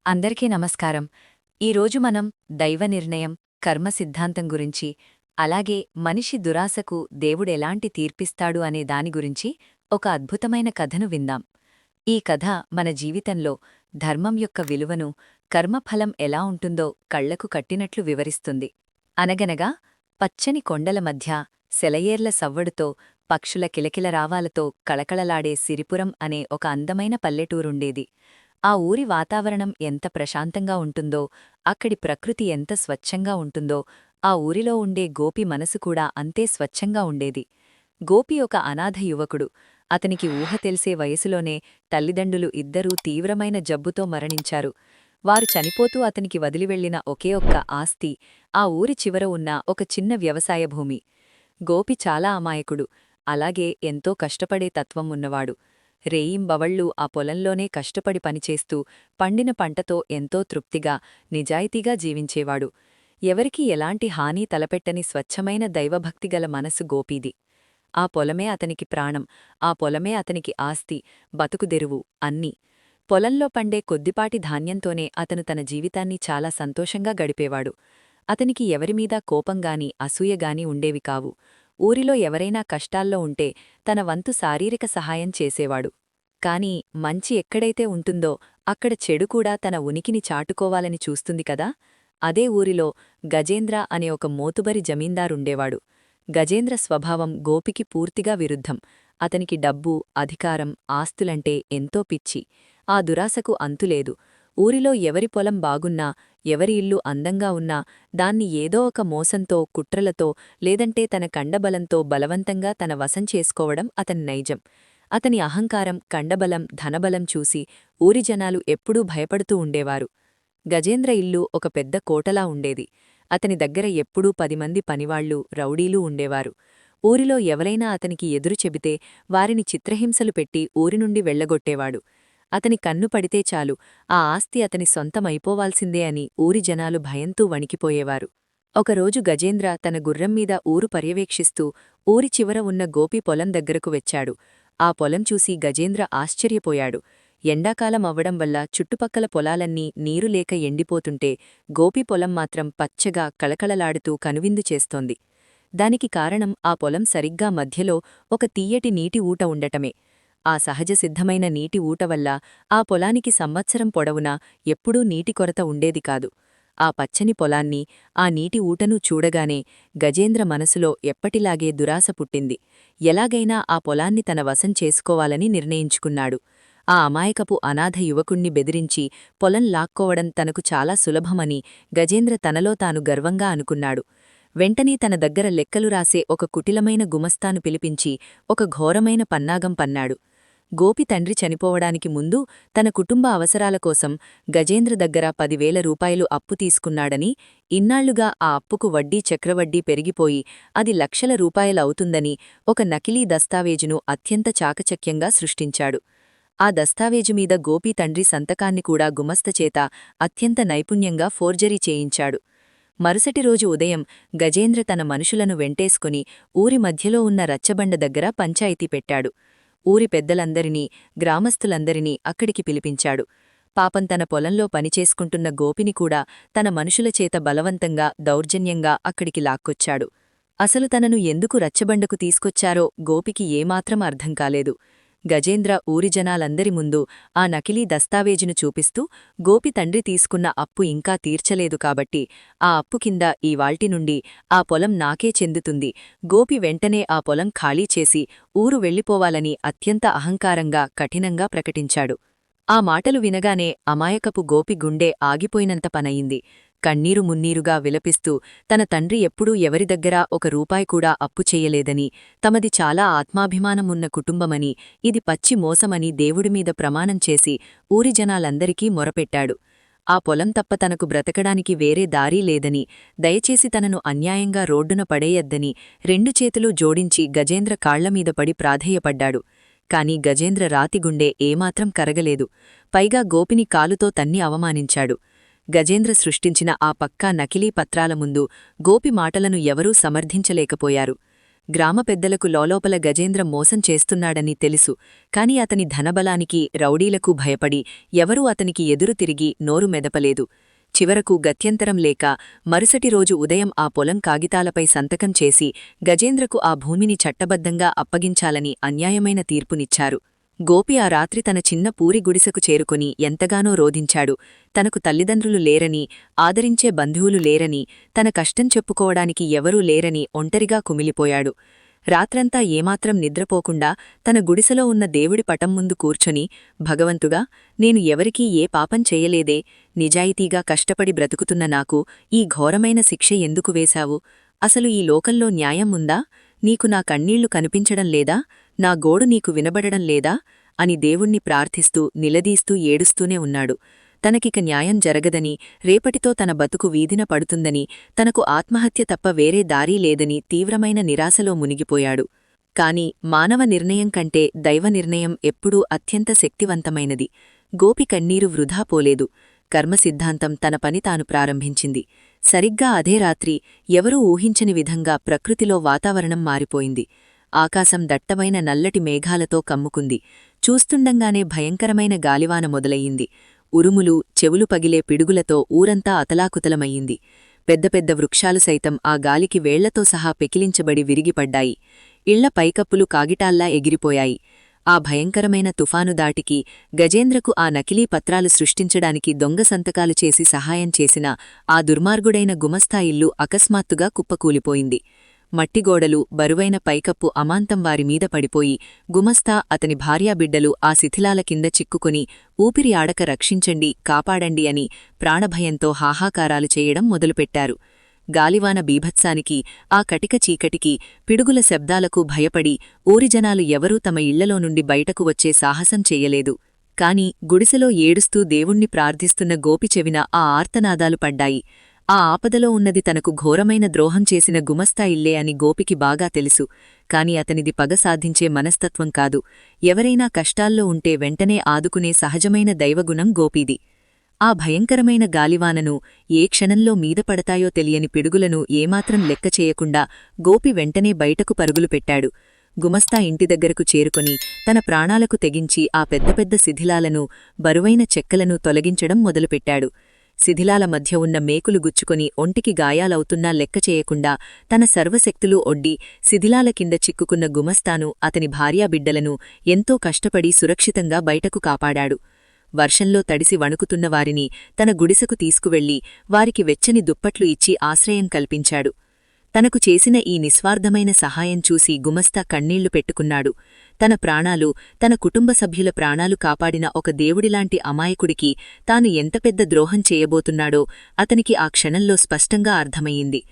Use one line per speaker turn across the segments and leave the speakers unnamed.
అందరికీ నమస్కారం. ఈరోజు మనం దైవ నిర్ణయం, కర్మ సిద్ధాంతం గురించి, అలాగే మనిషి దురాశకు దేవుడెలాంటి తీర్పిస్తాడు అనే దాని గురించి ఒక అద్భుతమైన కథను విందాం. ఈ కథ మన జీవితంలో ధర్మం యొక్క విలువను, కర్మఫలం ఎలా ఉంటుందో కళ్లకు కట్టినట్లు వివరిస్తుంది. అనగనగా పచ్చని కొండల మధ్య సెలయేర్ల సవ్వడుతో, పక్షుల కిలకిలరావాలతో కళకళలాడే సిరిపురం అనే ఒక అందమైన పల్లెటూరుండేది. ఆ ఊరి వాతావరణం ఎంత ప్రశాంతంగా ఉంటుందో, అక్కడి ప్రకృతి ఎంత స్వచ్ఛంగా ఉంటుందో, ఆ ఊరిలో ఉండే గోపి మనసు కూడా అంతే స్వచ్ఛంగా ఉండేది. గోపి ఒక అనాథ యువకుడు. అతనికి ఊహ తెలిసే వయసులోనే తల్లిదండ్రులు ఇద్దరూ తీవ్రమైన జబ్బుతో మరణించారు. వారు చనిపోతూ అతనికి వదిలివెళ్లిన ఒకే ఒక్క ఆస్తి ఆ ఊరి చివర ఉన్న ఒక చిన్న వ్యవసాయ భూమి. గోపి చాలా అమాయకుడు, అలాగే ఎంతో కష్టపడే తత్వం ఉన్నవాడు. రేయింబవళ్లూ ఆ పొలంలోనే కష్టపడి పనిచేస్తూ పండిన పంటతో ఎంతో తృప్తిగా, నిజాయితీగా జీవించేవాడు. ఎవరికీ ఎలాంటి హాని తలపెట్టని స్వచ్ఛమైన దైవభక్తిగల మనసు గోపీది. ఆ పొలమే అతనికి ప్రాణం, ఆ పొలమే అతనికి ఆస్తి, బతుకుదెరువు, అన్నీ. పొలంలో పండే కొద్దిపాటి ధాన్యంతోనే అతను తన జీవితాన్ని చాలా సంతోషంగా గడిపేవాడు. అతనికి ఎవరిమీదా కోపంగాని, అసూయగాని ఉండేవి కావు. ఊరిలో ఎవరైనా కష్టాల్లో ఉంటే తన వంతు శారీరక సహాయం చేసేవాడు. కాని మంచి ఎక్కడైతే ఉంటుందో అక్కడ చెడు కూడా తన ఉనికిని చాటుకోవాలని చూస్తుంది కదా. అదే ఊరిలో గజేంద్ర అనే ఒక మోతుబరి జమీందారుండేవాడు. గజేంద్ర స్వభావం గోపికి పూర్తిగా విరుద్ధం. అతనికి డబ్బు, అధికారం, ఆస్తులంటే ఎంతో పిచ్చి. ఆ దురాశకు అంతులేదు. ఊరిలో ఎవరి పొలం బాగున్నా, ఎవరి ఇల్లు అందంగా ఉన్నా దాన్ని ఏదో ఒక మోసంతో, కుట్రలతో, లేదంటే తన కండబలంతో బలవంతంగా తన వశం చేసుకోవడం అతని నైజం. అతని అహంకారం, కండబలం, ధనబలం చూసి ఊరి జనాలు ఎప్పుడూ భయపడుతూ ఉండేవారు. గజేంద్ర ఇల్లు ఒక పెద్ద కోటలా ఉండేది. అతని దగ్గర ఎప్పుడూ 10 మంది పనివాళ్లూ, రౌడీలూ ఉండేవారు. ఊరిలో ఎవరైనా అతనికి ఎదురు చెబితే వారిని చిత్రహింసలు పెట్టి ఊరి నుండి వెళ్లగొట్టేవాడు. అతని కన్ను పడితే చాలు ఆ ఆస్తి అతని సొంతమైపోవాల్సిందే అని ఊరి జనాలు భయంతో వణికిపోయేవారు. ఒకరోజు గజేంద్ర తన గుర్రంమీద ఊరు పర్యవేక్షిస్తూ ఊరి చివర ఉన్న గోపి పొలం దగ్గరకు వచ్చాడు. ఆ పొలం చూసి గజేంద్ర ఆశ్చర్యపోయాడు. ఎండాకాలం అవ్వడం వల్ల చుట్టుపక్కల పొలాలన్నీ నీరులేక ఎండిపోతుంటే గోపి పొలం మాత్రం పచ్చగా కళకళలాడుతూ కనువిందు చేస్తోంది. దానికి కారణం ఆ పొలం సరిగ్గా మధ్యలో ఒక తీయటి నీటి ఊట ఉండటమే. ఆ సహజ సిద్ధమైన నీటి ఊట వల్ల ఆ పొలానికి సంవత్సరం పొడవునా ఎప్పుడూ నీటి కొరత ఉండేది కాదు. ఆ పచ్చని పొలాన్ని, ఆ నీటి ఊటను చూడగానే గజేంద్ర మనసులో ఎప్పటిలాగే దురాశ పుట్టింది. ఎలాగైనా ఆ పొలాన్ని తన వశం చేసుకోవాలని నిర్ణయించుకున్నాడు. ఆ అమాయకపు అనాథ యువకుణ్ణి బెదిరించి పొలం లాక్కోవడం తనకు చాలా సులభమని గజేంద్ర తనలో తాను గర్వంగా అనుకున్నాడు. వెంటనే తన దగ్గర లెక్కలు రాసే ఒక కుటిలమైన గుమస్తాను పిలిపించి ఒక ఘోరమైన పన్నాగం పన్నాడు. గోపి తండ్రి చనిపోవడానికి ముందు తన కుటుంబ అవసరాల కోసం గజేంద్ర దగ్గర 10,000 రూపాయలు అప్పు తీసుకున్నాడని, ఇన్నాళ్లుగా ఆ అప్పుకు వడ్డీ చక్రవడ్డీ పెరిగిపోయి అది లక్షల రూపాయలవుతుందని ఒక నకిలీ దస్తావేజును అత్యంత చాకచక్యంగా సృష్టించాడు. ఆ దస్తావేజుమీద గోపి తండ్రి సంతకాన్ని కూడా గుమస్తచేత అత్యంత నైపుణ్యంగా ఫోర్జరీ చేయించాడు. మరుసటి రోజు ఉదయం గజేంద్ర తన మనుషులను వెంటేసుకుని ఊరి మధ్యలో ఉన్న రచ్చబండ దగ్గర పంచాయితీ పెట్టాడు. ఊరి పెద్దలందరినీ, గ్రామస్థులందరినీ అక్కడికి పిలిపించాడు. పాపం తన పొలంలో పనిచేసుకుంటున్న గోపిని కూడా తన మనుషులచేత బలవంతంగా, దౌర్జన్యంగా అక్కడికి లాక్కొచ్చాడు. అసలు తనను ఎందుకు రచ్చబండకు తీసుకొచ్చారో గోపికి ఏమాత్రం అర్థం కాలేదు. గజేంద్ర ఊరి జనాలందరి ముందు ఆ నకిలీ దస్తావేజును చూపిస్తూ గోపి తండ్రి తీసుకున్న అప్పు ఇంకా తీర్చలేదు కాబట్టి ఆ అప్పు కింద ఈవాల్టి నుండి ఆ పొలం నాకే చెందుతుంది, గోపి వెంటనే ఆ పొలం ఖాళీ చేసి ఊరు వెళ్ళిపోవాలని అత్యంత అహంకారంగా, కఠినంగా ప్రకటించాడు. ఆ మాటలు వినగానే అమాయకపు గోపి గుండె ఆగిపోయినంత పనయింది. కన్నీరు మున్నీరుగా విలపిస్తూ తన తండ్రి ఎప్పుడూ ఎవరి దగ్గరా ఒక రూపాయి కూడా అప్పు చెయ్యలేదని, తమది చాలా ఆత్మాభిమానమున్న కుటుంబమని, ఇది పచ్చి మోసమని దేవుడిమీద ప్రమాణం చేసి ఊరి జనాలందరికీ మొరపెట్టాడు. ఆ పొలం తప్ప తనకు బ్రతకడానికి వేరే దారీ లేదని, దయచేసి తనను అన్యాయంగా రోడ్డున పడేయద్దని 2 చేతులూ జోడించి గజేంద్ర కాళ్లమీద పడి ప్రాధేయపడ్డాడు. కాని గజేంద్ర రాతిగుండె ఏమాత్రం కరగలేదు. పైగా గోపిని కాలుతో తన్ని అవమానించాడు. గజేంద్ర సృష్టించిన ఆ పక్కా నకిలీ పత్రాల ముందు గోపి మాటలను ఎవరూ సమర్థించలేకపోయారు. గ్రామ పెద్దలకు లోలోపల గజేంద్ర మోసం చేస్తున్నాడని తెలుసు, కాని అతని ధనబలానికి రౌడీలకు భయపడి ఎవరూ అతనికి ఎదురు తిరిగి నోరు మెదపలేదు. చివరకు గత్యంతరం లేక మరుసటి రోజు ఉదయం ఆ పొలం కాగితాలపై సంతకం చేసి గజేంద్రకు ఆ భూమిని చట్టబద్ధంగా అప్పగించాలని అన్యాయమైన తీర్పునిచ్చారు. గోపి ఆ రాత్రి తన చిన్న పూరి గుడిసెకు చేరుకుని ఎంతగానో రోధించాడు. తనకు తల్లిదండ్రులు లేరని, ఆదరించే బంధువులు లేరని, తన కష్టం చెప్పుకోవడానికి ఎవరూ లేరని ఒంటరిగా కుమిలిపోయాడు. రాత్రంతా ఏమాత్రం నిద్రపోకుండా తన గుడిసెలో ఉన్న దేవుడి పటం ముందు కూర్చొని, భగవంతుగా, నేను ఎవరికీ ఏ పాపం చెయ్యలేదే, నిజాయితీగా కష్టపడి బ్రతుకుతున్న నాకు ఈ ఘోరమైన శిక్ష ఎందుకు వేశావు? అసలు ఈ లోకంలో న్యాయం ఉందా? నీకు నా కన్నీళ్లు కనిపించడం లేదా? నా గోడు నీకు వినబడడం లేదా? అని దేవుణ్ణి ప్రార్థిస్తూ నిలదీస్తూ ఏడుస్తూనే ఉన్నాడు. తనకిక న్యాయం జరగదని, రేపటితో తన బతుకు వీధిన పడుతుందని, తనకు ఆత్మహత్య తప్ప వేరే దారీ లేదని తీవ్రమైన నిరాశలో మునిగిపోయాడు. కాని మానవ నిర్ణయం కంటే దైవ నిర్ణయం ఎప్పుడూ అత్యంత శక్తివంతమైనది. గోపి కన్నీరు వృధా పోలేదు. కర్మసిద్ధాంతం తన పని తాను ప్రారంభించింది. సరిగ్గా అదే రాత్రి ఎవరూ ఊహించని విధంగా ప్రకృతిలో వాతావరణం మారిపోయింది. ఆకాశం దట్టమైన నల్లటి మేఘాలతో కమ్ముకుంది. చూస్తుండంగానే భయంకరమైన గాలివాన మొదలయ్యింది. ఉరుములు, చెవులు పగిలే పిడుగులతో ఊరంతా అతలాకుతలమయ్యింది. పెద్ద పెద్ద వృక్షాలు సైతం ఆ గాలికి వేళ్లతో సహా పెకిలించబడి విరిగిపడ్డాయి. ఇళ్ల పైకప్పులు కాగిటాల్లా ఎగిరిపోయాయి. ఆ భయంకరమైన తుఫాను దాటికి గజేంద్రకు ఆ నకిలీ పత్రాలు సృష్టించడానికి దొంగ సంతకాలు చేసి సహాయం చేసిన ఆ దుర్మార్గుడైన గుమస్తా ఇల్లు అకస్మాత్తుగా కుప్పకూలిపోయింది. మట్టిగోడలు, బరువైన పైకప్పు అమాంతం వారిమీద పడిపోయి గుమస్తా, అతని భార్యాబిడ్డలు ఆ శిథిలాల కింద చిక్కుకుని ఊపిరి ఆడక రక్షించండి, కాపాడండి అని ప్రాణభయంతో హాహాకారాలు చేయడం మొదలుపెట్టారు. గాలివాన బీభత్సానికి, ఆ కటిక చీకటికి, పిడుగుల శబ్దాలకు భయపడి ఊరిజనాలు ఎవరూ తమ ఇళ్లలో నుండి బయటకు వచ్చే సాహసం చెయ్యలేదు. కాని గుడిసెలో ఏడుస్తూ దేవుణ్ణి ప్రార్థిస్తున్న గోపి చెవిన ఆ ఆర్తనాదాలు పడ్డాయి. ఆ ఆపదలో ఉన్నది తనకు ఘోరమైన ద్రోహం చేసిన గుమస్తా ఇల్లే అని గోపికి బాగా తెలుసు. కాని అతనిది పగ సాధించే మనస్తత్వం కాదు. ఎవరైనా కష్టాల్లో ఉంటే వెంటనే ఆదుకునే సహజమైన దైవగుణం గోపీది. ఆ భయంకరమైన గాలివానను, ఏ క్షణంలో మీద పడతాయో తెలియని పిడుగులను ఏమాత్రం లెక్క చేయకుండా గోపి వెంటనే బయటకు పరుగులు పెట్టాడు. గుమస్తా ఇంటి దగ్గరకు చేరుకొని తన ప్రాణాలకు తెగించి ఆ పెద్ద పెద్ద శిథిలాలను, బరువైన చెక్కలను తొలగించడం మొదలుపెట్టాడు. శిథిలాల మధ్య ఉన్న మేకులు గుచ్చుకొని ఒంటికి గాయాలవుతున్నా లెక్క చేయకుండా తన సర్వశక్తులూ ఒడ్డి శిథిలాల కింద చిక్కుకున్న గుమస్తాను, అతని భార్యాబిడ్డలను ఎంతో కష్టపడి సురక్షితంగా బయటకు కాపాడాడు. వర్షంలో తడిసి వణుకుతున్న వారిని తన గుడిసెకు తీసుకువెళ్లి వారికి వెచ్చని దుప్పట్లు ఇచ్చి ఆశ్రయం కల్పించాడు. తనకు చేసిన ఈ నిస్వార్థమైన సహాయం చూసి గుమస్తా కన్నీళ్లు పెట్టుకున్నాడు. తన ప్రాణాలు, తన కుటుంబ సభ్యుల ప్రాణాలు కాపాడిన ఒక దేవుడిలాంటి అమాయకుడికి తాను ఎంత పెద్ద ద్రోహం చేయబోతున్నాడో అతనికి ఆ క్షణంలో స్పష్టంగా అర్థమయ్యింది.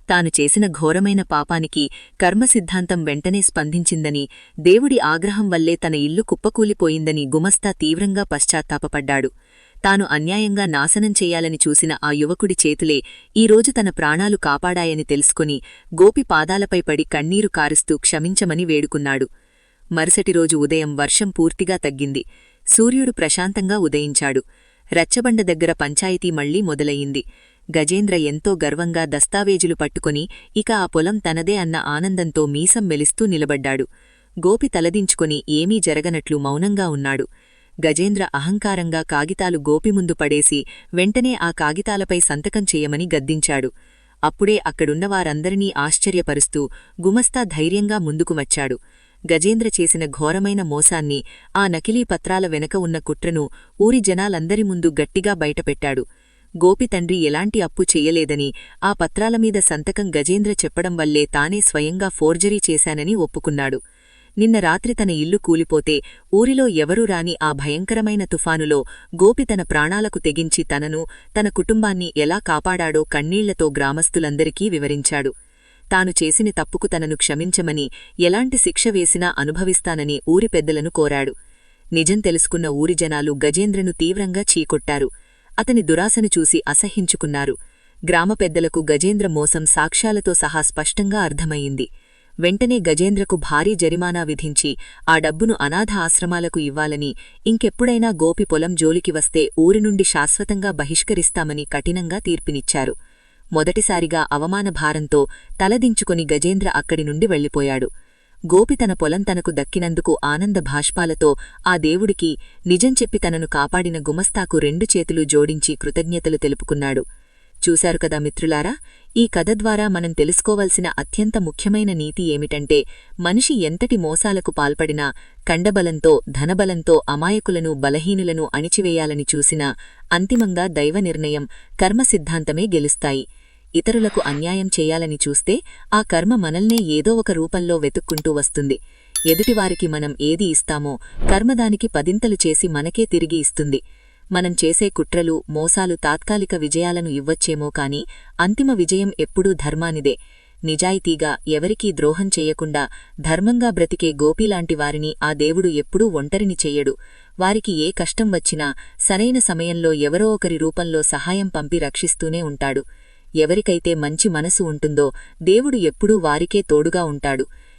తాను చేసిన ఘోరమైన పాపానికి కర్మసిద్ధాంతం వెంటనే స్పందించిందని, దేవుడి ఆగ్రహం వల్లే తన ఇల్లు కుప్పకూలిపోయిందని గుమస్తా తీవ్రంగా పశ్చాత్తాపపడ్డాడు. తాను అన్యాయంగా నాశనం చెయ్యాలని చూసిన ఆ యువకుడి చేతులే ఈరోజు తన ప్రాణాలు కాపాడాయని తెలుసుకుని గోపి పాదాలపై పడి కన్నీరు కారుస్తూ క్షమించమని వేడుకున్నాడు. మరుసటి రోజు ఉదయం వర్షం పూర్తిగా తగ్గింది. సూర్యుడు ప్రశాంతంగా ఉదయించాడు. రచ్చబండ దగ్గర పంచాయతీ మళ్లీ మొదలయింది. గజేంద్ర ఎంతో గర్వంగా దస్తావేజులు పట్టుకుని ఇక ఆ పొలం తనదే అన్న ఆనందంతో మీసం మెలిస్తూ నిలబడ్డాడు. గోపి తలదించుకొని ఏమీ జరగనట్లు మౌనంగా ఉన్నాడు. గజేంద్ర అహంకారంగా కాగితాలు గోపి ముందు పడేసి వెంటనే ఆ కాగితాలపై సంతకం చెయ్యమని గద్దించాడు. అప్పుడే అక్కడున్నవారందరినీ ఆశ్చర్యపరుస్తూ గుమస్తా ధైర్యంగా ముందుకు వచ్చాడు. గజేంద్ర చేసిన ఘోరమైన మోసాన్ని, ఆ నకిలీ పత్రాల వెనక ఉన్న కుట్రను ఊరి జనాలందరి ముందు గట్టిగా బయటపెట్టాడు. గోపి తండ్రి ఎలాంటి అప్పు చెయ్యలేదని, ఆ పత్రాలమీద సంతకం గజేంద్ర చెప్పడం వల్లే తానే స్వయంగా ఫోర్జరీ చేశానని ఒప్పుకున్నాడు. నిన్న రాత్రి తన ఇల్లు కూలిపోతే ఊరిలో ఎవరూ రాని ఆ భయంకరమైన తుఫానులో గోపి తన ప్రాణాలకు తెగించి తనను, తన కుటుంబాన్ని ఎలా కాపాడాడో కన్నీళ్లతో గ్రామస్తులందరికీ వివరించాడు. తాను చేసిన తప్పుకు తనను క్షమించమని, ఎలాంటి శిక్ష వేసినా అనుభవిస్తానని ఊరి పెద్దలను కోరాడు. నిజం తెలుసుకున్న ఊరి జనాలు గజేంద్రను తీవ్రంగా చీకొట్టారు. అతని దురాశను చూసి అసహ్యించుకున్నారు. గ్రామ పెద్దలకు గజేంద్ర మోసం సాక్ష్యాలతో సహా స్పష్టంగా అర్థమయ్యింది. వెంటనే గజేంద్రకు భారీ జరిమానా విధించి ఆ డబ్బును అనాథ ఆశ్రమాలకు ఇవ్వాలని, ఇంకెప్పుడైనా గోపి పొలం జోలికి వస్తే ఊరి నుండి శాశ్వతంగా బహిష్కరిస్తామని కఠినంగా తీర్పినిచ్చారు.
మొదటిసారిగా అవమాన భారంతో తలదించుకొని గజేంద్ర అక్కడి నుండి వెళ్ళిపోయాడు. గోపి తన పొలం తనకు దక్కినందుకు ఆనంద భాష్పాలతో ఆ దేవుడికి నిజం చెప్పి తనను కాపాడిన గుమస్తాకు 2 చేతులు జోడించి కృతజ్ఞతలు తెలుపుకున్నాడు. చూశారు కదా మిత్రులారా, ఈ కథ ద్వారా మనం తెలుసుకోవలసిన అత్యంత ముఖ్యమైన నీతి ఏమిటంటే, మనిషి ఎంతటి మోసాలకు పాల్పడినా కండబలంతో ధనబలంతో అమాయకులను బలహీనులను అణిచివేయాలని చూసినా అంతిమంగా దైవ నిర్ణయం, కర్మ సిద్ధాంతమే గెలుస్తాయి. ఇతరులకు అన్యాయం చేయాలని చూస్తే ఆ కర్మ మనల్నే ఏదో ఒక రూపంలో వెతుక్కుంటూ వస్తుంది. ఎదుటివారికి మనం ఏది ఇస్తామో కర్మదానికి పదింతలు చేసి మనకే తిరిగి ఇస్తుంది. మనం చేసే కుట్రలు, మోసాలు తాత్కాలిక విజయాలను ఇవ్వచ్చేమో కాని అంతిమ విజయం ఎప్పుడూ ధర్మానిదే. నిజాయితీగా ఎవరికీ ద్రోహం చెయ్యకుండా ధర్మంగా బ్రతికే గోపీలాంటి వారిని ఆ దేవుడు ఎప్పుడూ ఒంటరిని చెయ్యడు. వారికి ఏ కష్టం వచ్చినా సరైన సమయంలో ఎవరో ఒకరి రూపంలో సహాయం పంపి రక్షిస్తూనే ఉంటాడు. ఎవరికైతే మంచి మనసు ఉంటుందో దేవుడు ఎప్పుడూ వారికే తోడుగా ఉంటాడు.